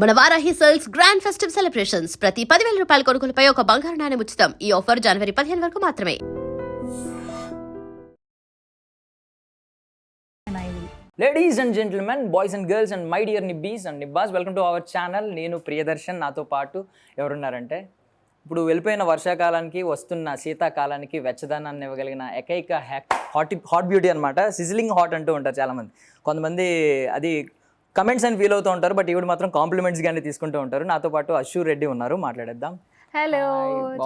మన Varahi sales grand festive celebrations ప్రతి 10,000 రూపాయల కొనుగోలుపై ఒక బంగారు నాణెం ఉచితం. ఈ ఆఫర్ జనవరి 15 వరకు మాత్రమే. Ladies and gentlemen, boys and girls and my dear నిబ్బీస్ అండ్ నిబ్బాస్, వెల్కమ్ టు అవర్ ఛానల్. నేను ప్రియదర్శన్. నాతో పాటు ఎవరున్నారంటే, ఇప్పుడు వెళ్ళిపోయిన వర్షాకాలానికి వస్తున్న శీతాకాలానికి వెచ్చదనాన్ని ఇవ్వగలిగిన ఏకైక హాట్ బ్యూటీ అనమాట. సిజిలింగ్ హాట్ అంటూ ఉంటారు చాలామంది. కొంతమంది అది కమెంట్స్ అని ఫీల్ అవుతూ ఉంటారు, బట్ ఈవిడ మాత్రం కాంప్లిమెంట్స్ గానే తీసుకుంటూ ఉంటారు. నాతో పాటు అశూర్ రెడ్డి ఉన్నారు, మాట్లాడేద్దాం. హలో,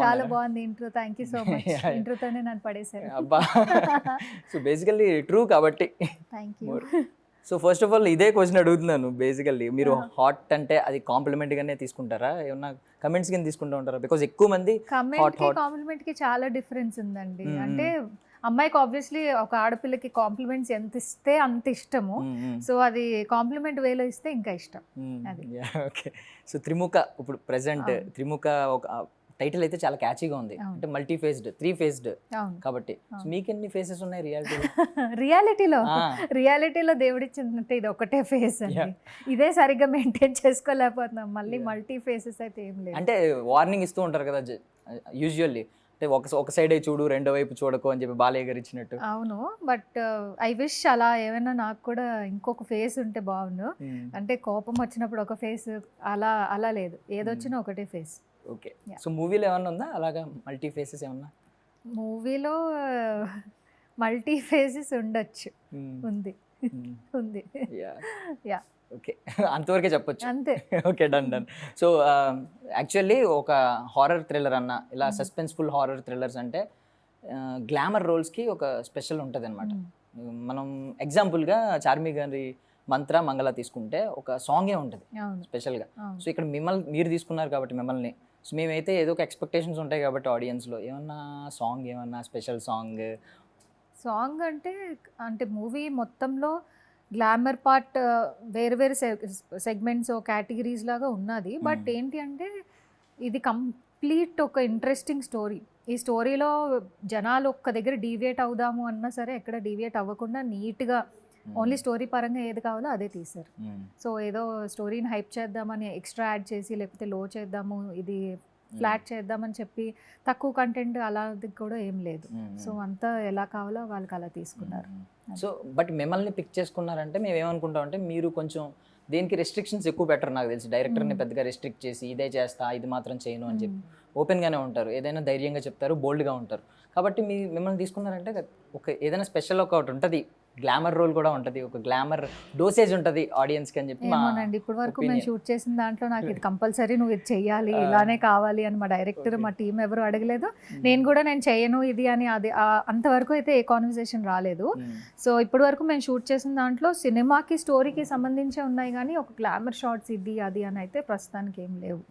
చాలా బాగుంది intro. Thank you so much. ఇంట్రోతోనే నన్ను పడేశారు. అబ్బా, సో బేసికల్లీ ట్రూ కాబట్టి thank you. So first of all ఇదే క్వశ్చన్ అడుగుతున్నాను. బేసికల్లీ మీరు హాట్ అంటే అది కాంప్లిమెంట్ గానే తీసుకుంటారా, ఏమన్నా కమెంట్స్ కింద తీసుకుంటూ ఉంటారా? బికాజ్ ఎక్కువ మంది కాంప్లిమెంట్ కి చాలా డిఫరెన్స్ ఉందండి. అంటే అమ్మాయికి ఆబ్వియస్లీ ఒక ఆడపిల్లకి కాంప్లిమెంట్స్ ఎంత ఇస్తే అంత ఇష్టము. సో అది కాంప్లిమెంట్ వేలో ఇస్తే ఇంకా ఇష్టం. అది ఓకే. సో త్రిముఖ ఇప్పుడు ప్రెసెంట్ త్రిముఖ ఒక టైటిల్ అయితే చాలా క్యాచీగా ఉంది. అంటే మల్టీ ఫేస్డ్, 3 ఫేస్డ్ కాబట్టి మీకు ఎన్ని ఫేసెస్ ఉన్నాయి రియాలిటీలో దేవుడిచ్చినట్టు ఇది ఒకటే ఫేస్ అండి. ఇదే సరిగ్గా మెయింటైన్ చేసుకోలేకపోతున్నాం. మళ్ళీ మల్టీ ఫేసెస్ అయితే ఏం లేదు. అంటే వార్నింగ్ ఇస్తూ ఉంటారు కదా యూజువల్లీ, అంటే ఒక సైడే చూడు, రెండో వైపు చూడకు అని చెప్పి బాలయ్య గారు ఇచ్చినట్టు. అవును, బట్ ఐ విష్ అలా ఏమైనా నాకు కూడా ఇంకొక ఫేస్ ఉంటే బాగుండు. అంటే కోపం వచ్చినప్పుడు ఒక ఫేస్, అలా లేదు, ఏదొచ్చినా ఒకటే ఫేస్. ఓకే. సో మూవీలో ఏమన్నా ఉందా అలాగా మల్టీ ఫేసెస్ ఏమన్నా? మూవీలో మల్టీ ఫేసెస్ ఉండొచ్చు. ఉంది. యా, ఓకే, అంతవరకే చెప్పొచ్చు. అంతే. Okay, done. సో యాక్చువల్లీ ఒక హారర్ థ్రిల్లర్ అన్న, ఇలా సస్పెన్స్ఫుల్ హారర్ థ్రిల్లర్స్ అంటే గ్లామర్ రోల్స్కి ఒక స్పెషల్ ఉంటుంది అనమాట. మనం ఎగ్జాంపుల్గా చార్మి గారి మంత్ర మంగళ తీసుకుంటే ఒక సాంగే ఉంటుంది స్పెషల్గా. సో ఇక్కడ మీరు తీసుకున్నారు కాబట్టి మిమ్మల్ని, సో మేమైతే ఏదో ఒక ఎక్స్పెక్టేషన్స్ ఉంటాయి కాబట్టి ఆడియన్స్లో ఏమన్నా సాంగ్, ఏమన్నా స్పెషల్ సాంగ్ అంటే మూవీ మొత్తంలో గ్లామర్ పార్ట్ వేరు వేరు సెగ్మెంట్స్ కేటగిరీస్ లాగా ఉన్నది. బట్ ఏంటి అంటే ఇది కంప్లీట్ ఒక ఇంట్రెస్టింగ్ స్టోరీ. ఈ స్టోరీలో జనాలు ఒక్క దగ్గర డీవియేట్ అవుదాము అన్నా సరే ఎక్కడ డీవియేట్ అవ్వకుండా నీట్గా ఓన్లీ స్టోరీ పరంగా ఏది కావాలో అదే తీశారు. సో ఏదో స్టోరీని హైప్ చేద్దామని ఎక్స్ట్రా యాడ్ చేసి, లేకపోతే లో చేద్దాము, ఇది ఫ్లాట్ చేద్దామని చెప్పి తక్కువ కంటెంట్ అలాంటి కూడా ఏం లేదు. సో అంతా ఎలా కావాలో వాళ్ళకి అలా తీసుకున్నారు. సో బట్ మిమ్మల్ని పిక్ చేసుకున్నారంటే మేము ఏమనుకుంటాం అంటే, మీరు కొంచెం దేనికి రెస్ట్రిక్షన్స్ ఎక్కువ పెట్టరు నాకు తెలిసి. డైరెక్టర్ని పెద్దగా రెస్ట్రిక్ట్ చేసి ఇదే చేస్తా, ఇది మాత్రం చేయను అని చెప్పి ఓపెన్గానే ఉంటారు. ఏదైనా ధైర్యంగా చెప్తారు, బోల్డ్గా ఉంటారు. కాబట్టి మిమ్మల్ని తీసుకున్నారంటే ఒక ఏదైనా స్పెషల్ ఒకటి ఉంటుంది, గ్లామర్ రోల్ కూడా ఉంటుంది, ఒక గ్లామర్ డోసేజ్ ఉంటుంది ఆడియన్స్కి అని చెప్పి. ఏమోనండి, ఇప్పటి వరకు మేము షూట్ చేసిన దాంట్లో నాకు ఇది కంపల్సరీ నువ్వు ఇది చెయ్యాలి, ఇలానే కావాలి అని మా డైరెక్టర్, మా టీం ఎవరు అడగలేదు. నేను చేయను ఇది అని, అది అంతవరకు అయితే ఏ కాన్వర్సేషన్ రాలేదు. సో ఇప్పటి వరకు మేము షూట్ చేసిన దాంట్లో సినిమాకి స్టోరీకి సంబంధించే ఉన్నాయి, కానీ ఒక గ్లామర్ షార్ట్స్ ఇది అది అని అయితే ప్రస్తుతానికి ఏం లేవు.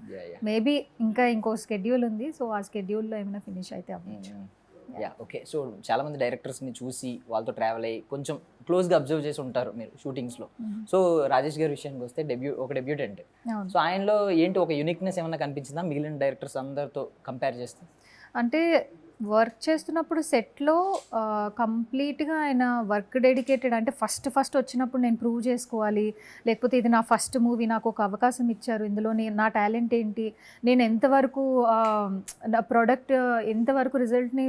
మేబీ ఇంకో స్కెడ్యూల్ ఉంది. సో ఆ స్కెడ్యూల్లో ఏమైనా ఫినిష్ అయితే అవ్వచ్చు. ఓకే. సో చాలామంది డైరెక్టర్స్ని చూసి వాళ్ళతో ట్రావెల్ అయ్యి కొంచెం క్లోజ్గా అబ్జర్వ్ చేసి ఉంటారు మీరు షూటింగ్స్లో. సో రాజేష్ గారి విషయానికి వస్తే డెబ్యూటెంట్. సో ఆయనలో ఏంటి ఒక యూనిక్నెస్ ఏమన్నా కనిపించిందా మిగిలిన డైరెక్టర్స్ అందరితో కంపేర్ చేస్తే? అంటే వర్క్ చేస్తున్నప్పుడు సెట్లో కంప్లీట్గా ఆయన వర్క్ డెడికేటెడ్. అంటే ఫస్ట్ వచ్చినప్పుడు నేను ప్రూవ్ చేసుకోవాలి, లేకపోతే ఇది నా ఫస్ట్ మూవీ, నాకు ఒక అవకాశం ఇచ్చారు, ఇందులో నా టాలెంట్ ఏంటి, నేను ఎంతవరకు నా ప్రోడక్ట్ ఎంతవరకు రిజల్ట్ని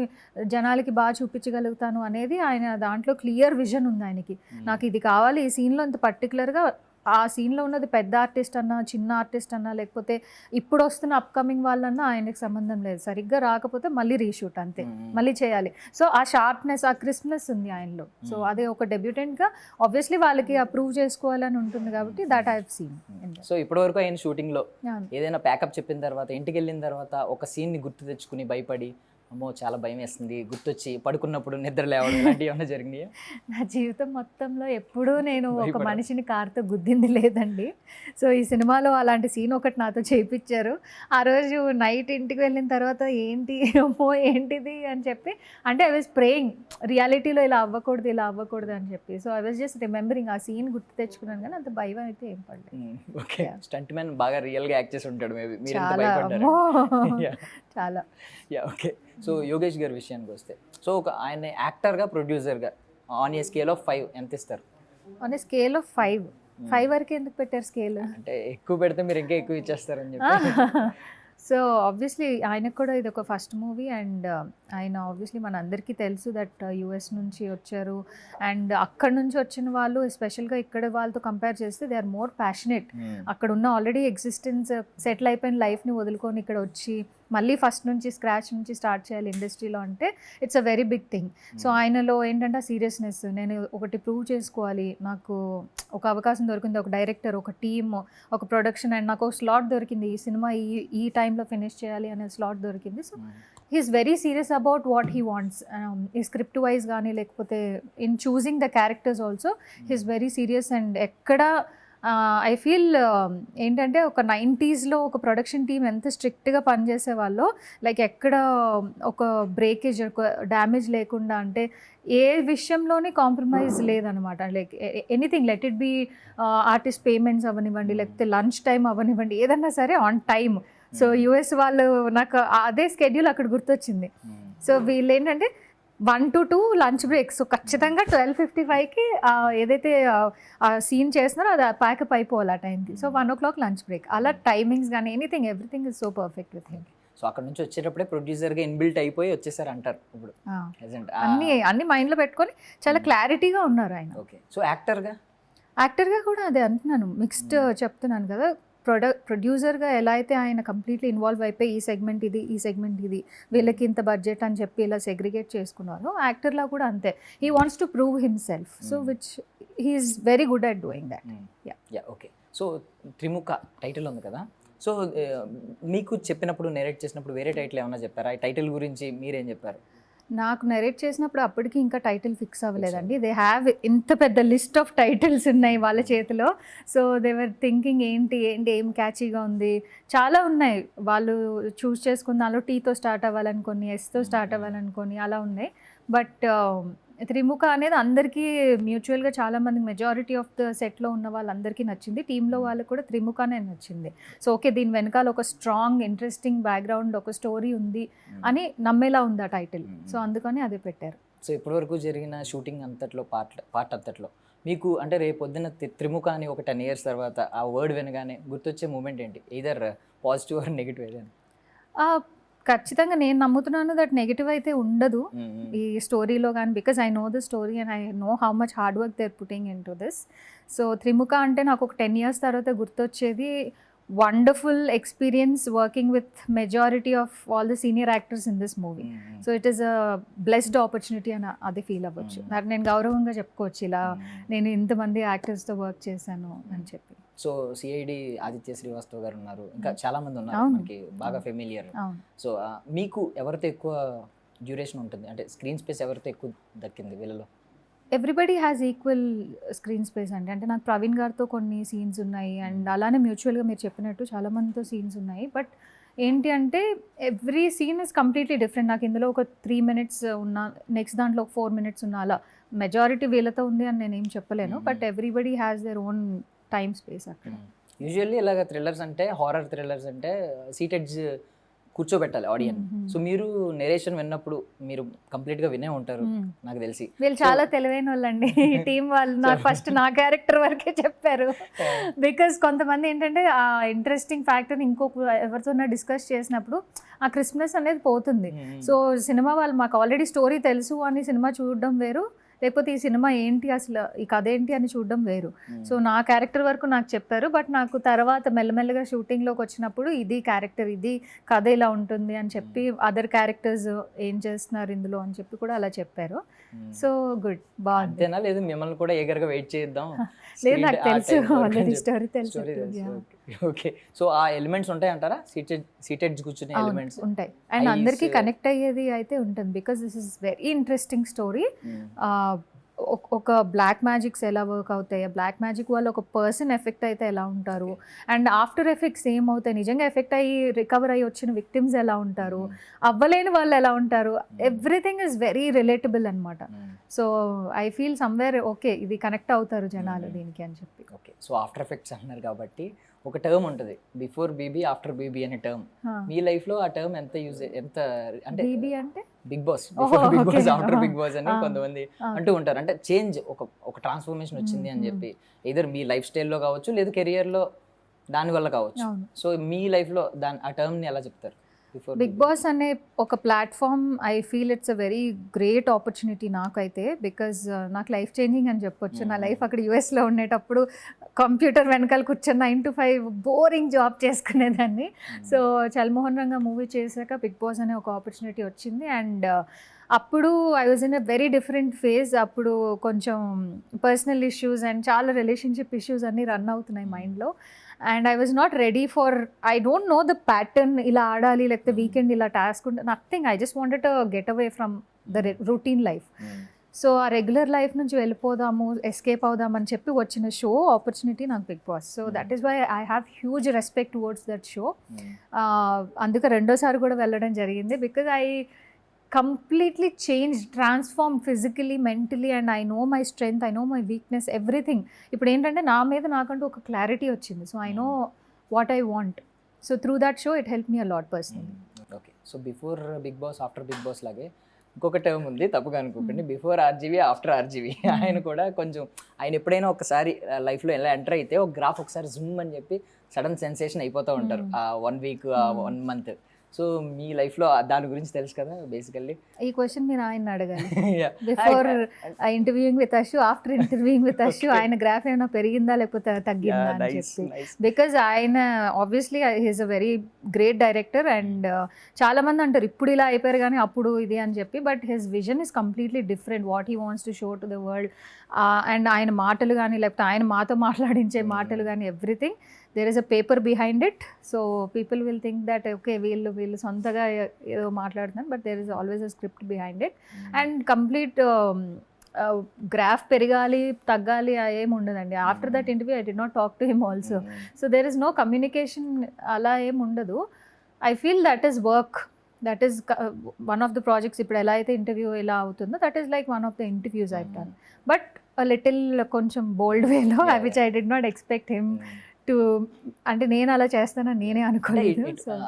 జనాలకి బాగా చూపించగలుగుతాను అనేది ఆయన దాంట్లో క్లియర్ విజన్ ఉంది ఆయనకి. నాకు ఇది కావాలి, ఈ సీన్లో ఇంత పర్టికులర్గా, ఆ సీన్లో ఉన్నది పెద్ద ఆర్టిస్ట్ అన్నా చిన్న ఆర్టిస్ట్ అన్నా లేకపోతే ఇప్పుడు వస్తున్న అప్కమింగ్ వాళ్ళన్నా ఆయనకి సంబంధం లేదు. సరిగ్గా రాకపోతే మళ్ళీ రీషూట్, అంతే, మళ్ళీ చేయాలి. సో ఆ షార్ప్నెస్, ఆ క్రిస్ప్నెస్ ఉంది ఆయనలో. సో అదే ఒక డెబ్యూటెంట్గా ఆబ్వియస్లీ వాళ్ళకి అప్రూవ్ చేసుకోవాలని ఉంటుంది కాబట్టి that I have seen. So ఇప్పటివరకు ఆయన షూటింగ్లో ఏదైనా ప్యాకప్ చెప్పిన తర్వాత, ఇంటికి వెళ్ళిన తర్వాత ఒక సీన్ని గుర్తు తెచ్చుకుని భయపడి, అమ్మో చాలా భయం వేస్తుంది, గుర్తొచ్చి పడుకున్నప్పుడు నిద్ర లేవడం, ఇలాంటివి ఏమైనా జరిగినాయా? నా జీవితం మొత్తంలో ఎప్పుడూ నేను ఒక మనిషిని కార్తో గుద్దింది లేదండి. సో ఈ సినిమాలో అలాంటి సీన్ ఒకటి నాతో చేయించారు. ఆ రోజు నైట్ ఇంటికి వెళ్ళిన తర్వాత ఏంటిది అని చెప్పి, అంటే ఐ వాజ్ ప్రేయింగ్ రియాలిటీలో ఇలా అవ్వకూడదు అని చెప్పి. So I was just remembering, ఆ సీన్ గుర్తు తెచ్చుకున్నాను, కానీ అంత భయం అయితే ఏం పడలేదు. ఓకే. స్టంట్ మ్యాన్ బాగా రియల్గా యాక్ట్ చేసి ఉంటాడు మేబీ, చాలా. ఓకే. సో యోగేష్ గారి విషయానికి వస్తే, సో ఒక ఆయన యాక్టర్గా, ప్రొడ్యూసర్గా ఆన్ ఏ స్కేల్ ఆఫ్ 5 ఎంత ఇస్తారు? ఆన్ ఏ స్కేల్ ఆఫ్ 5 5 వరకు ఎందుకు పెట్టారు స్కేల్? అంటే ఎక్కువ పెడితే మీరు ఇంకా ఎక్కువ ఇచ్చేస్తారని చెప్పి. సో ఆబ్వియస్లీ ఆయనకు కూడా ఇది ఒక ఫస్ట్ మూవీ అండ్ ఆయన ఆబ్వియస్లీ మన అందరికీ తెలుసు దట్ యూఎస్ నుంచి వచ్చారు అండ్ అక్కడ నుంచి వచ్చిన వాళ్ళు ఎస్పెషల్గా ఇక్కడ వాళ్ళతో కంపేర్ చేస్తే దే ఆర్ మోర్ ప్యాషనెట్. అక్కడ ఉన్న ఆల్రెడీ ఎగ్జిస్టెన్స్ సెటిల్ అయిపోయిన లైఫ్ని వదులుకొని ఇక్కడ వచ్చి మళ్ళీ ఫస్ట్ నుంచి స్క్రాచ్ నుంచి స్టార్ట్ చేయాలి ఇండస్ట్రీలో అంటే it's a very big thing. So ఆయనలో ఏంటంటే సీరియస్నెస్, నేను ఒకటి ప్రూవ్ చేసుకోవాలి, నాకు ఒక అవకాశం దొరికింది, ఒక డైరెక్టర్, ఒక టీమ్, ఒక ప్రొడక్షన్ అండ్ నాకు ఒక స్లాట్ దొరికింది, ఈ సినిమా ఈ టైంలో ఫినిష్ చేయాలి అనే స్లాట్ దొరికింది. So he's very serious about what he wants. ఈ స్క్రిప్ట్ వైజ్ కానీ లేకపోతే in choosing the characters also he's very serious. And ఎక్కడ ఐ ఫీల్ ఏంటంటే ఒక 90s ఒక ప్రొడక్షన్ టీమ్ ఎంత స్ట్రిక్ట్గా పనిచేసే వాళ్ళు, లైక్ ఎక్కడ ఒక బ్రేకేజ్, ఒక డ్యామేజ్ లేకుండా, అంటే ఏ విషయంలోనే కాంప్రమైజ్ లేదనమాట. Like anything, let it be artist payments అవనివ్వండి, లేకపోతే లంచ్ టైం అవనివ్వండి, ఏదన్నా సరే ఆన్ టైమ్. సో యూఎస్ వాళ్ళు నాకు అదే స్కెడ్యూల్ అక్కడ గుర్తొచ్చింది. సో వీళ్ళు ఏంటంటే 1 to 2 లంచ్ బ్రేక్. సో ఖచ్చితంగా 12:55కి ఏదైతే సీన్ చేస్తున్నారో అది ప్యాకప్ అయిపోవాలి ఆ టైంకి. So 1 o'clock lunch break. అలా టైమింగ్స్ కానీ anything, everything is so perfect with him. So అక్కడ నుంచి వచ్చేటప్పుడే ప్రొడ్యూసర్గా ఇన్బిల్ట్ అయిపోయి వచ్చేసారు అంటారు ఇప్పుడు. అన్ని మైండ్లో పెట్టుకొని చాలా క్లారిటీగా ఉన్నారు ఆయన. ఓకే. సో యాక్టర్గా కూడా అదే అంటున్నాను, మిక్స్డ్ చెప్తున్నాను కదా. ప్రొడ్యూసర్గా ఎలా అయితే ఆయన కంప్లీట్లీ ఇన్వాల్వ్ అయిపోయి ఈ సెగ్మెంట్ ఇది, వీళ్ళకి ఇంత బడ్జెట్ అని చెప్పి ఇలా సెగ్రిగేట్ చేసుకున్నారు, యాక్టర్లా కూడా అంతే. He wants to prove himself. So which he is very good at doing that. Yeah okay. So Trimukha title ఉంది కదా, సో మీకు చెప్పినప్పుడు నేరేట్ చేసినప్పుడు వేరే టైటిల్ ఏమన్నా చెప్పారా? ఈ టైటిల్ గురించి మీరేం చెప్పారు? నాకు నరేట్ చేసినప్పుడు అప్పటికి ఇంకా టైటిల్ ఫిక్స్ అవ్వలేదండి. దే హ్యావ్ ఇంత పెద్ద లిస్ట్ ఆఫ్ టైటిల్స్ ఉన్నాయి వాళ్ళ చేతిలో. సో దే వర్ థింకింగ్ ఏం క్యాచీగా ఉంది, చాలా ఉన్నాయి వాళ్ళు చూస్ చేసుకున్న దానిలో. టీతో స్టార్ట్ అవ్వాలనుకొని, ఎస్తో స్టార్ట్ అవ్వాలనుకొని అలా ఉన్నాయి. బట్ త్రిముఖ అనేది అందరికీ మ్యూచువల్గా చాలామంది మెజారిటీ ఆఫ్ ద సెట్లో ఉన్న వాళ్ళందరికీ నచ్చింది. టీంలో వాళ్ళకి కూడా త్రిముఖనే నచ్చింది. సో ఓకే, దీని వెనకాల ఒక స్ట్రాంగ్ ఇంట్రెస్టింగ్ బ్యాక్గ్రౌండ్, ఒక స్టోరీ ఉంది అని నమ్మేలా ఉంది ఆ టైటిల్. సో అందుకని అదే పెట్టారు. సో ఇప్పటివరకు జరిగిన షూటింగ్ అంతట్లో పార్ట్ అంతట్లో మీకు అంటే రేపు పొద్దున్న త్రిముఖ అని ఒక 10 years తర్వాత ఆ వర్డ్ వినగానే గుర్తొచ్చే మూమెంట్ ఏంటి? ఎయిదర్ పాజిటివ్ ఆర్ నెగిటివ్ ఏదైనా? ఖచ్చితంగా నేను నమ్ముతున్నాను దట్ నెగిటివ్ అయితే ఉండదు ఈ స్టోరీలో కానీ, because I know the story and I know how much hard work they are putting in to this. So Trimukha అంటే నాకు ఒక 10 years తర్వాత గుర్తొచ్చేది wonderful experience working with majority of all the senior actors in this movie. So it is a blessed opportunity అని అది feel అవ్వచ్చు. నాకు నేను గౌరవంగా చెప్పుకోవచ్చు, ఇలా నేను ఇంతమంది యాక్టర్స్తో వర్క్ చేశాను అని చెప్పి. సో సిఐడి ఆదిత్య శ్రీవాస్తవ్ గారు ఉన్నారు, ఇంకా చాలా మంది ఉన్నారు మనకి బాగా ఫెమిలియర్. సో మీకు ఎవరితో ఎక్కువ డ్యూరేషన్ ఉంటుంది, అంటే స్క్రీన్ స్పేస్ ఎవరితో ఎక్కువ దక్కింది వీళ్ళలో? Everybody has equal screen space అండి. అంటే నాకు ప్రవీణ్ గారితో కొన్ని సీన్స్ ఉన్నాయి అండ్ అలానే మ్యూచువల్గా మీరు చెప్పినట్టు చాలామందితో సీన్స్ ఉన్నాయి. బట్ ఏంటి అంటే every scene is completely different. నాకు ఇందులో ఒక 3 minutes ఉన్నా, నెక్స్ట్ దాంట్లో ఒక 4 minutes ఉన్నా, అలా మెజారిటీ వీళ్ళతో ఉంది అని నేనేం చెప్పలేను. But everybody has their own time space అక్కడ. యూజువల్లీ ఇలాగ థ్రిల్లర్స్ అంటే, హారర్ థ్రిల్లర్స్ అంటే సీటెడ్స్ కూర్చోబెట్టాలి ఆడియన్స్. సో మీరు నెరేషన్ విన్నప్పుడు మీరు కంప్లీట్ గా వినే ఉంటారు నాకు తెలిసి. వీళ్ళు చాలా తెలివైన వాళ్ళండి ఈ టీం వాళ్ళు. నాకు ఫస్ట్ నా క్యారెక్టర్ వరకే చెప్పారు, బికాస్ కొంతమంది ఏంటంటే ఆ ఇంట్రెస్టింగ్ ఫ్యాక్టర్ ఇంకొక ఎవరితో డిస్కస్ చేసినప్పుడు ఆ క్రిస్మస్ అనేది పోతుంది. సో సినిమా వాళ్ళు మాకు ఆల్రెడీ స్టోరీ తెలుసు అని సినిమా చూడడం వేరు, లేకపోతే ఈ సినిమా ఏంటి అసలు ఈ కథ ఏంటి అని చూడడం వేరు. సో నా క్యారెక్టర్ వరకు నాకు చెప్పారు, బట్ నాకు తర్వాత మెల్లమెల్లగా షూటింగ్లోకి వచ్చినప్పుడు ఇది క్యారెక్టర్, ఇది కథ ఇలా ఉంటుంది అని చెప్పి, అదర్ క్యారెక్టర్స్ ఏం చేస్తున్నారు ఇందులో అని చెప్పి కూడా అలా చెప్పారు. సో గుడ్, బాగుంది. అంతేనా? లేదు మిమ్మల్ని కూడా ఎగర్గా వెయిట్ చేద్దాం? లేదు, నాకు తెలుసు ఆల్రెడీ స్టోరీ తెలుసు. ఓకే. సో ఆ ఎలిమెంట్స్ ఉంటాయి అంటారా? సీటెడ్ కూర్చునే ఎలిమెంట్స్ ఉంటాయి అండ్ అందరికీ కనెక్ట్ అయ్యేది అయితే ఉంటుంది, because this is very interesting story. ఒక బ్లాక్ మ్యాజిక్స్ ఎలా వర్క్ అవుతాయి, బ్లాక్ మ్యాజిక్ వల్ల ఒక పర్సన్ ఎఫెక్ట్ అయితే ఎలా ఉంటారు, అండ్ ఆఫ్టర్ ఎఫెక్ట్స్ ఏమవుతాయి, నిజంగా ఎఫెక్ట్ అయ్యి రికవర్ అయ్యి వచ్చిన విక్టిమ్స్ ఎలా ఉంటారు, అవ్వలేని వాళ్ళు ఎలా ఉంటారు, ఎవ్రీథింగ్ ఈజ్ వెరీ రిలేటబుల్ అనమాట. So I feel somewhere okay ఇది కనెక్ట్ అవుతారు జనాలు దీనికి అని చెప్పి. ఓకే. సో ఆఫ్టర్ ఎఫెక్ట్స్ అన్నారు కాబట్టి ఒక టర్మ్ ఉంటుంది, బిఫోర్ బీబీ ఆఫ్టర్ బీబీ అనే టర్మ్. మీ లైఫ్లో ఆ టర్మ్ ఎంత యూజ్, ఎంత అంటే బీబీ అంటే Bigg Boss Oh, Bigg Boss okay. After Bigg Boss అని Ah. కొంతమంది Ah. అంటూ ఉంటారు. అంటే చేంజ్ ఒక ట్రాన్స్ఫర్మేషన్ వచ్చింది అని చెప్పి, ఇదర్ మీ లైఫ్ స్టైల్లో కావచ్చు లేదు కెరియర్లో దాని వల్ల కావచ్చు. అవును. సో మీ లైఫ్లో ఆ టర్మ్ని ఎలా చెప్తారు? బిఫోర్ బిగ్ బాస్ అనే ఒక platform I feel it's a very great opportunity నాకైతే, బికాజ్ నాకు లైఫ్ చేంజింగ్ అని చెప్పొచ్చు. నా లైఫ్ అక్కడ యూఎస్లో ఉండేటప్పుడు కంప్యూటర్ వెనకాల కూర్చొని 9 to 5 బోరింగ్ జాబ్ చేసుకునేదాన్ని. సో చల్మోహన్ రంగా మూవీ చేశాక బిగ్ బాస్ అనే ఒక ఆపర్చునిటీ వచ్చింది. అండ్ అప్పుడు I was in a very different phase. అప్పుడు కొంచెం పర్సనల్ ఇష్యూస్ అండ్ చాలా రిలేషన్షిప్ ఇష్యూస్ అన్నీ రన్ అవుతున్నాయి మైండ్లో. And I was not ready for, I don't know the pattern, ఇలా ఆడాలి లేకపోతే వీకెండ్ ఇలా టాస్క్ ఉంటే nothing. I just wanted to get away from the routine life. So ఆ రెగ్యులర్ లైఫ్ నుంచి వెళ్ళిపోదాము, ఎస్కేప్ అవుదామని చెప్పి వచ్చిన షో ఆపర్చునిటీ నాకు Bigg Boss. So that is why I have huge respect towards that show. అందుకే రెండోసారి కూడా వెళ్ళడం జరిగింది. Because I completely changed, transformed physically, mentally, and I know my strength, I know my weakness, everything. ఇప్పుడు ఏంటంటే నా మీద నాకంటూ ఒక క్లారిటీ వచ్చింది. So I know what I want. So through that show it help me a lot personally. Okay, so before Bigg Boss after Bigg Boss లాగే ఇంకొక term ఉంది, తప్పుగా అనుకోకండి, బిఫోర్ ఆర్జీవీ ఆఫ్టర్ ఆర్జీవీ. ఆయన కూడా కొంచెం, ఆయన ఎప్పుడైనా ఒకసారి లైఫ్లో ఎలా ఎంటర్ అయితే ఒక గ్రాఫ్ ఒకసారి జూమ్ అని చెప్పి సడన్ సెన్సేషన్ అయిపోతూ ఉంటారు ఆ 1 week 1 month. సో మీ లైఫ్లో దాని గురించి తెలుసు కదా బేసికల్లీ. ఈ క్వశ్చన్ మీరు ఆయన అడగాలి. Before interviewing with Ashu, after interviewing with Ashu ఆయన గ్రాఫ్ ఏమైనా పెరిగిందా లేకపోతే తగ్గిందా అని చెప్పి. బికాజ్ ఆయన obviously he's a very great director. And చాలా మంది అంటారు ఇప్పుడు ఇలా అయిపోయారు కానీ అప్పుడు ఇది అని చెప్పి, but his vision is completely different, what he wants to show to the world. And ఆయన మాటలు కానీ లేకపోతే ఆయన మాతో మాట్లాడించే మాటలు కానీ everything, there is a paper behind it. So people will think that okay వీళ్ళు సొంతగా ఏదో మాట్లాడుతున్నారు, but there is always a script behind it. And complete graph పెరగాలి తగ్గాలి ఏమి ఉండదండి. After that interview I did not talk to him also. So there is no communication, అలా ఏమి ఉండదు. I feel that is work, that is one of the projects. ఇప్పుడు ఎలా అయితే ఇంటర్వ్యూ ఎలా అవుతుందో that is like one of the interviews I done, but little కొంచెం bold వేలో, which I did not expect him to, అంటే నేను అలా చేస్తానని నేనే అనుకోలేదు.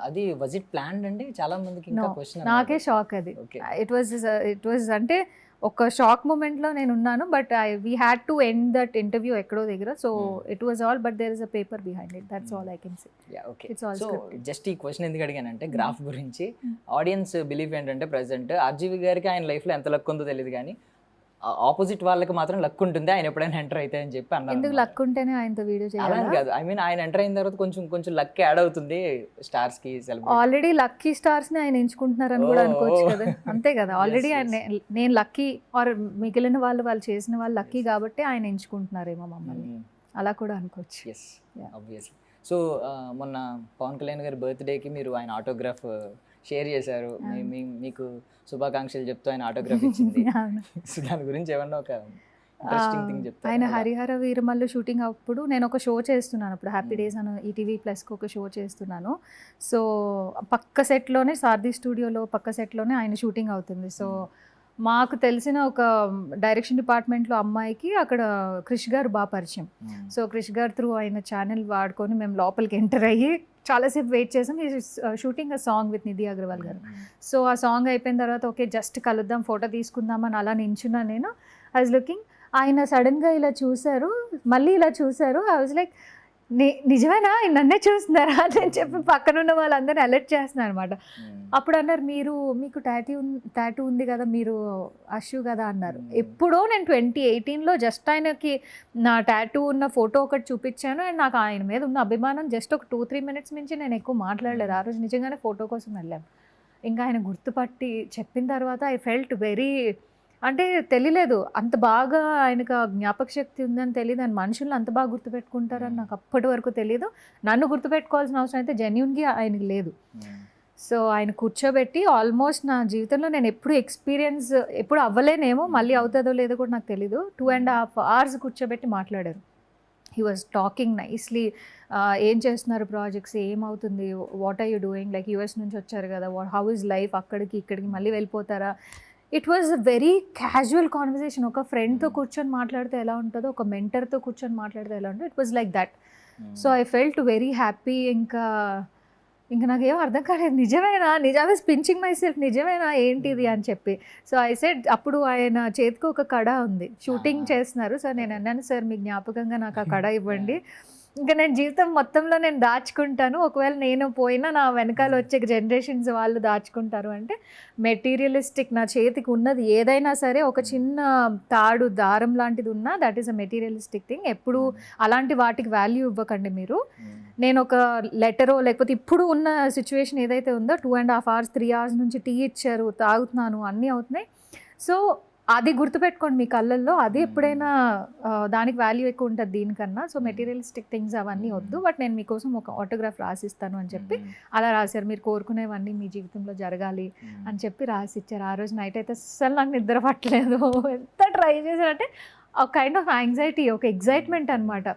అది వాజ్ ఇట్ ప్లాన్డ్ అండి? చాలా మందికి ఇంకా క్వశ్చన్, నాకే షాక్ అది. ఇట్ వాజ్ అంటే ఒక షాక్ మూమెంట్లో నేను ఉన్నాను, but we had to end that interview ఎక్కడో దగ్గర. So it was all, but there is a paper behind it, that's all I can say. It's all scripted. Just ఈ question ఎందుకు అడిగానంటే గ్రాఫ్ గురించి ఆడియన్స్ బిలీఫ్ ఏంటంటే present RGV గారికి ఆయన లైఫ్లో ఎంత లక్ ఉందో తెలియదు కానీ ఆపోజిట్ వాళ్ళకి మాత్రం లక్ ఉంటుంది ఆయన ఎప్పుడైనా ఎంటర్ అయితే అని చెప్పి అన్నారు. ఎందుకు లక్ ఉంటేనే ఆయనతో వీడియో అలా చేయాలి కాదు, ఐ మీన్ ఆయన ఎంటర్ అయిన తర్వాత కొంచెం లక్ యాడ్ అవుతుంది స్టార్స్ కి. ఆల్రెడీ లక్కీ స్టార్స్ ని ఆయన ఎంచుకుంటున్నారని కూడా అనుకోవచ్చు కదా. అంతే కదా, ఆల్రెడీ నేను లక్కీ ఆర్ మిగిలిన వాళ్ళు చేసిన వాళ్ళు లక్కీ కాబట్టి ఆయన ఎంచుకుంటున్నారేమో మమ్మల్ని, అలా కూడా అనుకోవచ్చు. Yes, obviously. సో మొన్న పవన్ కళ్యాణ్ గారి బర్త్డేకి మీరు ఆయన ఆటోగ్రాఫ్ షేర్ చేశారు, మీకు శుభాకాంక్షలు చెప్తూ ఆయన ఆటోగ్రాఫ్ ఇచ్చింది. సో దాని గురించి ఏమన్నా ఒక ఇంట్రెస్టింగ్ థింగ్ చెప్తారు? ఆయన హరిహర వీరమల్లు షూటింగ్ అప్పుడు నేను ఒక షో చేస్తున్నాను, అప్పుడు హ్యాపీ డేస్ అని ఈటీవీ ప్లస్కి ఒక షో చేస్తున్నాను. సో పక్క సెట్లోనే, సారథి స్టూడియోలో పక్క సెట్లోనే ఆయన షూటింగ్ అవుతుంది. సో మాకు తెలిసిన ఒక డైరెక్షన్ డిపార్ట్మెంట్లో అమ్మాయికి అక్కడ క్రిష్ గారు బాగా పరిచయం. సో క్రిష్ గారు త్రూ ఆయన ఛానల్ వాడుకొని మేము లోపలికి ఎంటర్ అయ్యి చాలాసేపు వెయిట్ చేసాం. Shooting a song with Nidhi Agarwal గారు. సో ఆ సాంగ్ అయిపోయిన తర్వాత ఓకే జస్ట్ కలుద్దాం, ఫోటో తీసుకుందామని అలా నించున్నా నేను. ఐ వాజ్ లుకింగ్, ఆయన సడన్గా ఇలా చూశారు, మళ్ళీ ఇలా చూశారు. ఐ వాజ్ లైక్ నిజమేనా నన్నే చూస్తున్నారా అని చెప్పి పక్కనున్న వాళ్ళందరినీ అలర్ట్ చేస్తున్నారు అనమాట. అప్పుడు అన్నారు, మీకు టాటూ ఉంది కదా, మీరు అషు కదా అన్నారు. ఎప్పుడో నేను 2018లో జస్ట్ ఆయనకి నా టాటూ ఉన్న ఫోటో ఒకటి చూపించాను. అండ్ నాకు ఆయన మీద ఉన్న అభిమానం జస్ట్ ఒక 2-3 minutes నుంచి నేను ఎక్కువ మాట్లాడలేదు. ఆ రోజు నిజంగానే ఫోటో కోసం వెళ్ళాను. ఇంకా ఆయన గుర్తుపట్టి చెప్పిన తర్వాత ఐ ఫెల్ట్ వెరీ, అంటే తెలియలేదు అంత బాగా ఆయనకు జ్ఞాపక శక్తి ఉందని తెలియదు, ఆయన మనుషులను అంత బాగా గుర్తుపెట్టుకుంటారని నాకు అప్పటి వరకు తెలియదు. నన్ను గుర్తుపెట్టుకోవాల్సిన అవసరం అయితే జెన్యూన్గా ఆయనకి లేదు. సో ఆయన కూర్చోబెట్టి ఆల్మోస్ట్ నా జీవితంలో నేను ఎప్పుడు అవ్వలేనేమో, మళ్ళీ అవుతుందో లేదో కూడా నాకు తెలీదు, 2.5 hours కూర్చోబెట్టి మాట్లాడారు. హీ వాజ్ టాకింగ్ నైస్లీ, ఏం చేస్తున్నారు ప్రాజెక్ట్స్, ఏమవుతుంది, what are you doing, like US నుంచి వచ్చారు కదా, హౌ ఇస్ లైఫ్, అక్కడికి ఇక్కడికి మళ్ళీ వెళ్ళిపోతారా. It was a very casual conversation. ఒక ఫ్రెండ్తో కూర్చొని మాట్లాడితే ఎలా ఉంటుందో, ఒక మెంటర్తో కూర్చొని మాట్లాడితే ఎలా ఉంటుందో, it was like that. So I felt very happy. ఇంకా ఇంకా నాకేం అర్థం కాలేదు, నిజమే పించింగ్ మై సెల్ఫ్, నిజమేనా ఏంటిది అని చెప్పి. సో ఐ సెడ్, అప్పుడు ఆయన చేతికి ఒక కడ ఉంది, షూటింగ్ చేస్తున్నారు. సో నేను అన్నాను, సార్ మీ జ్ఞాపకంగా నాకు ఆ కడ ఇవ్వండి, ఇంకా నేను జీవితం మొత్తంలో నేను దాచుకుంటాను, ఒకవేళ నేను పోయినా నా వెనకాల వచ్చే జనరేషన్స్ వాళ్ళు దాచుకుంటారు అంటే. మెటీరియలిస్టిక్, నా చేతికి ఉన్నది ఏదైనా సరే, ఒక చిన్న తాడు దారం లాంటిది ఉన్నా that is a materialistic thing. ఎప్పుడు అలాంటి వాటికి వాల్యూ ఇవ్వకండి మీరు. నేను ఒక లెటరో లేకపోతే ఇప్పుడు ఉన్న సిచ్యువేషన్ ఏదైతే ఉందో 2.5 hours 3 hours నుంచి టీ ఇచ్చారు, తాగుతున్నాను, అన్నీ అవుతున్నాయి. సో అది గుర్తుపెట్టుకోండి మీ కళ్ళల్లో, అది ఎప్పుడైనా దానికి వాల్యూ ఎక్కువ ఉంటుంది దీనికన్నా. సో మెటీరియలిస్టిక్ థింగ్స్ అవన్నీ వద్దు, బట్ నేను మీకోసం ఒక ఆటోగ్రాఫ్ రాసిస్తాను అని చెప్పి అలా రాశారు. మీరు కోరుకునేవన్నీ మీ జీవితంలో జరగాలి అని చెప్పి రాసిచ్చారు. ఆ రోజు నైట్ అయితే అస్సలు నాకు నిద్ర పట్టలేదు, ఎంత ట్రై చేశారంటే ఒక కైండ్ ఆఫ్ యాంగ్జైటీ, ఒక ఎగ్జైట్మెంట్ అనమాట.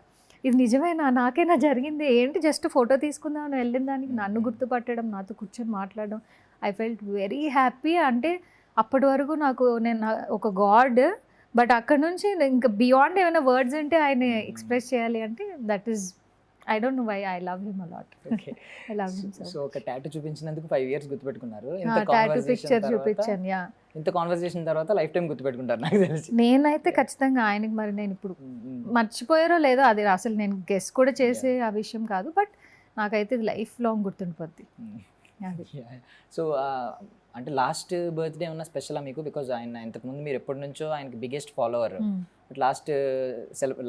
ఇది నిజమేనా, నాకేనా జరిగింది ఏంటి, జస్ట్ ఫోటో తీసుకుందామని వెళ్ళిన దానికి నన్ను గుర్తుపట్టడం, నాతో కూర్చొని మాట్లాడడం, ఐ ఫెల్ట్ వెరీ హ్యాపీ. అంటే అప్పటి వరకు నేను ఒక గాడ్, బట్ అక్కడ నుంచి ఇంకా బియాండ్ ఏమైనా వర్డ్స్ ఉంటే ఆయన ఎక్స్ప్రెస్ చేయాలి అంటే that is, I don't know why, I love him a lot. I love him so. So ఒక టాటూ చూపించినందుకు 5 years గుర్తుపెట్టుకున్నారు. టాటూ పిక్చర్ చూపించాను. యా, ఇంత కాన్వర్సేషన్ తర్వాత లైఫ్ టైం గుర్తుపెట్టుకుంటారు నాకు తెలిసి. నేనైతే ఖచ్చితంగా ఆయనకి, మరి నేను ఇప్పుడు మర్చిపోయారో లేదో అది అసలు నేను గెస్ కూడా చేసే ఆ విషయం కాదు, బట్ నాకైతే ఇది లైఫ్ లాంగ్ గుర్తుండిపోద్ది. సో అంటే లాస్ట్ బర్త్డే ఉన్న స్పెషలా మీకు? బికాజ్ ఆయన ఇంతకుముందు మీరు ఎప్పటి నుంచో ఆయనకి biggest follower, but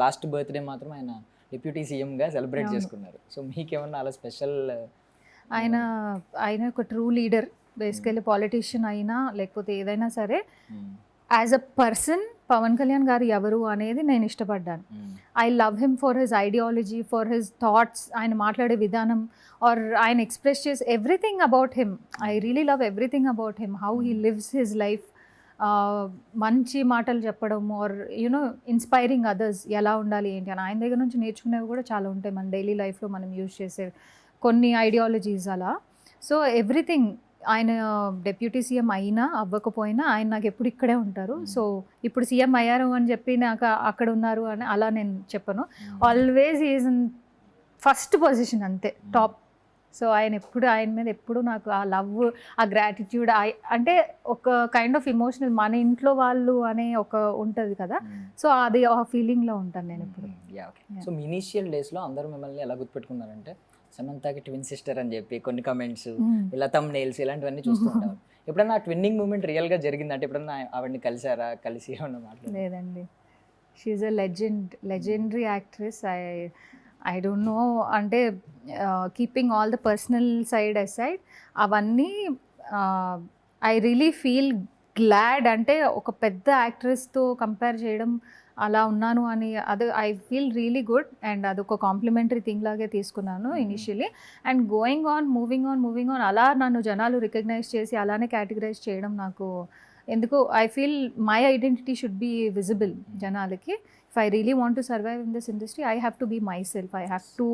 last birthday మాత్రం ఆయన డిప్యూటీ సీఎంగా సెలబ్రేట్ చేసుకున్నారు. సో మీకేమన్నా అలా స్పెషల్? ఆయన ఒక ట్రూ లీడర్, బేసికలీ పాలిటీషియన్ అయినా లేకపోతే ఏదైనా సరే, as a person Pavan Kalyan గారు ఎవరు అనేది నేను ఇష్టపడ్డాను. I love him for his ideology, for his thoughts, ఆయన మాట్లాడే విధానం, ఆర్ ఆయన ఎక్స్ప్రెస్ చేసే everything about him. I really love everything about him, how he lives his life. మంచి మాటలు చెప్పడం, ఆర్ యూనో ఇన్స్పైరింగ్ అదర్స్, ఎలా ఉండాలి ఏంటి అని. ఆయన దగ్గర నుంచి నేర్చుకునేవి కూడా చాలా ఉంటాయి మన డైలీ లైఫ్లో మనం యూజ్ చేసే కొన్ని ఐడియాలజీస్ అలా. సో ఎవ్రీథింగ్, ఆయన డెప్యూటీ సీఎం అయినా అవ్వకపోయినా ఆయన నాకు ఎప్పుడు ఇక్కడే ఉంటారు. సో ఇప్పుడు సీఎం అయ్యారు అని చెప్పి నాకు అక్కడ ఉన్నారు అని అలా నేను చెప్పను. Always is in first position, అంతే, టాప్. సో ఆయన మీద ఎప్పుడు నాకు ఆ లవ్, ఆ గ్రాటిట్యూడ్, అంటే ఒక కైండ్ ఆఫ్ ఇమోషనల్, మన ఇంట్లో వాళ్ళు అనే ఒక ఉంటుంది కదా, సో అది ఆ ఫీలింగ్లో ఉంటాను నేను ఇప్పుడు. సో మీ ఇనీషియల్ డేస్లో అందరూ మిమ్మల్ని ఎలా గుర్తుపెట్టుకున్నారంటే సమంతకి ట్విన్ సిస్టర్ అని చెప్పి కొన్ని కమెంట్స్, ఇలా థంబ్నెయిల్స్ ఇలాంటివన్నీ చూస్తుంటారు. ఎప్పుడన్నా ఆ ట్విన్నింగ్ మూమెంట్ రియల్గా జరిగిందంటే ఎప్పుడన్నా ఆవిడని కలిసి ఏమన్నా మాట్లాడారు? లేదండి, she is a legendary actress. I don't know, అంటే keeping all the personal side aside, అవన్నీ ఐ రియలీ ఫీల్ గ్లాడ్. అంటే ఒక పెద్ద యాక్ట్రెస్తో కంపేర్ చేయడం, అలా ఉన్నాను అని, అది I feel really good. And అదొక కాంప్లిమెంటరీ థింగ్ లాగే తీసుకున్నాను ఇనిషియలీ. అండ్ మూవింగ్ ఆన్ అలా నన్ను జనాలు రికగ్నైజ్ చేసి అలానే కేటగరైజ్ చేయడం నాకు ఎందుకు, I feel my identity should be visible జనాలకి. If I really want to survive in this industry, I have to be myself. I have to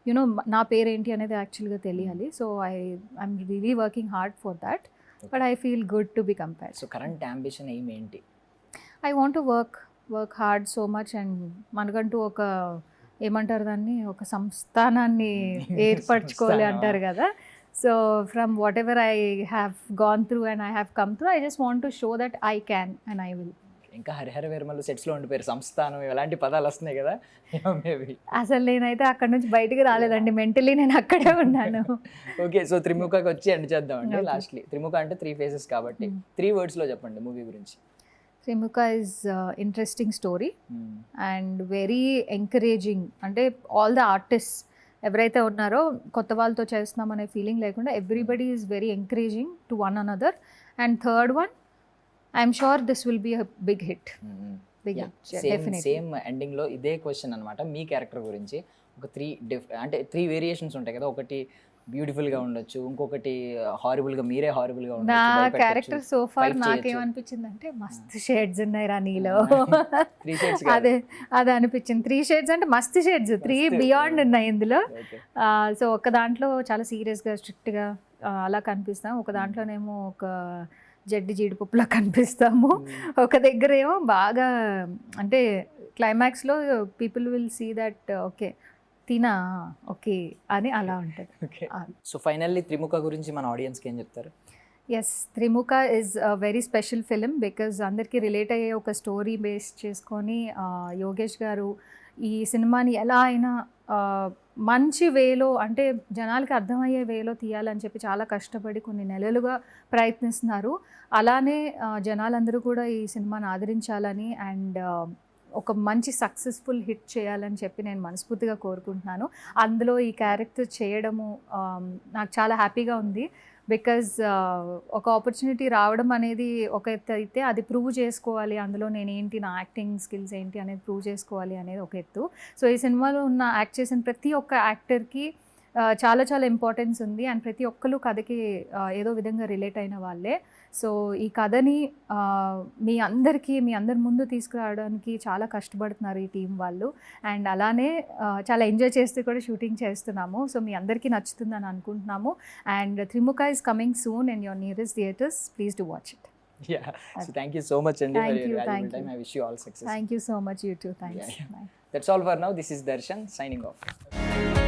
you know నా పేరేంటి అనేది యాక్చువల్గా తెలియాలి. So I'm really working hard for that, but I feel good to be compared. So current ambition ఏంటి? I want to work hard so much, and మనకంటూ ఒక, ఏమంటారు దాన్ని, ఒక సంస్థానాన్ని ఏర్పరచుకోవాలి అంటారు కదా. So from what ever I have gone through and I have come through, I just want to show that I can and I will. ఇంకా హరిహర వేర్మలు సెట్స్లో ఉండిపోయారు, సంస్థానం ఇలాంటి పదాలు వస్తున్నాయి కదా, మేబీ. అసలు నేనైతే అక్కడ నుంచి బయటికి రాలేదండి, మెంటలీ నేను అక్కడే ఉన్నాను. ఓకే, సో త్రిముఖకి వచ్చి ఎండ్ చేద్దామండి లాస్ట్లీ. త్రిముఖ అంటే 3 phases కాబట్టి 3 wordsలో చెప్పండి మూవీ గురించి. Trimukha is interesting story and very encouraging. అంటే ఆల్ ద ఆర్టిస్ట్స్ ఎవరైతే ఉన్నారో కొత్త వాళ్ళతో చేస్తున్నాం అనే ఫీలింగ్ లేకుండా everybody is very encouraging to one another. And third one, I'm sure this will be a big hit. Same ఎండింగ్లో ఇదే క్వశ్చన్ అనమాట మీ క్యారెక్టర్ గురించి. ఒక 3 వేరియేషన్స్ ఉంటాయి కదా, ఒకటి బ్యూటిఫుల్గా ఉండొచ్చు, ఇంకొకటి హారిబుల్గా, మీరే హారిబుల్గా ఉండొచ్చు. నా క్యారెక్టర్ సో ఫార్ నాకేమనిపించింది అంటే మస్తు షేడ్స్ ఉన్నాయి రా నీలో, అదే అనిపించింది. 3 shades అంటే మస్తు షేడ్స్, 3 బియాండ్ ఉన్నాయి ఇందులో. సో ఒక దాంట్లో చాలా సీరియస్గా స్ట్రిక్ట్గా అలా కనిపిస్తాం, ఒక దాంట్లోనేమో ఒక జడ్డి జీడిపప్పులా కనిపిస్తాము, ఒక దగ్గర ఏమో బాగా, అంటే క్లైమాక్స్లో people will see that okay తినా ఓకే అని అలా ఉంటుంది. ఓకే. సో ఫైనల్లీ త్రిముఖ గురించి మన ఆడియన్స్కి ఏం చెప్తారు? Yes, Trimukha is a very special film because అందరికీ రిలేట్ అయ్యే ఒక స్టోరీ బేస్ చేసుకొని యోగేష్ గారు ఈ సినిమాని ఎలా అయినా మంచి వేలో, అంటే జనాలకి అర్థమయ్యే వేలో తీయాలని చెప్పి చాలా కష్టపడి కొన్ని నెలలుగా ప్రయత్నిస్తున్నారు. అలానే జనాలందరూ కూడా ఈ సినిమాని ఆదరించాలని అండ్ ఒక మంచి సక్సెస్ఫుల్ హిట్ చేయాలని చెప్పి నేను మనస్ఫూర్తిగా కోరుకుంటున్నాను. అందులో ఈ క్యారెక్టర్ చేయడము నాకు చాలా హ్యాపీగా ఉంది. బికాజ్ ఒక ఆపర్చునిటీ రావడం అనేది ఒక ఎత్తు అయితే, అది ప్రూవ్ చేసుకోవాలి, అందులో నేనేంటి, నా యాక్టింగ్ స్కిల్స్ ఏంటి అనేది ప్రూవ్ చేసుకోవాలి అనేది ఒక ఎత్తు. సో ఈ సినిమాలో ఉన్న యాక్ట్ చేసిన ప్రతి ఒక్క యాక్టర్కి చాలా చాలా ఇంపార్టెన్స్ ఉంది అండ్ ప్రతి ఒక్కరు కథకి ఏదో విధంగా రిలేట్ అయిన వాళ్ళే. సో ఈ కథని మీ అందరి ముందు తీసుకురావడానికి చాలా కష్టపడుతున్నారు ఈ టీం వాళ్ళు. అండ్ అలానే చాలా ఎంజాయ్ చేస్తూ కూడా షూటింగ్ చేస్తున్నాము. సో మీ అందరికీ నచ్చుతుందని అనుకుంటున్నాము. అండ్ త్రిముఖ is coming soon in your nearest theatres. Please do watch it. Yeah. So thank you so much, Andy, Thank for your you, valuable thank time. you. I wish you all success. Thank you so much, you too. Thanks. Yeah. Bye. That's all for now. This is Darshan signing off.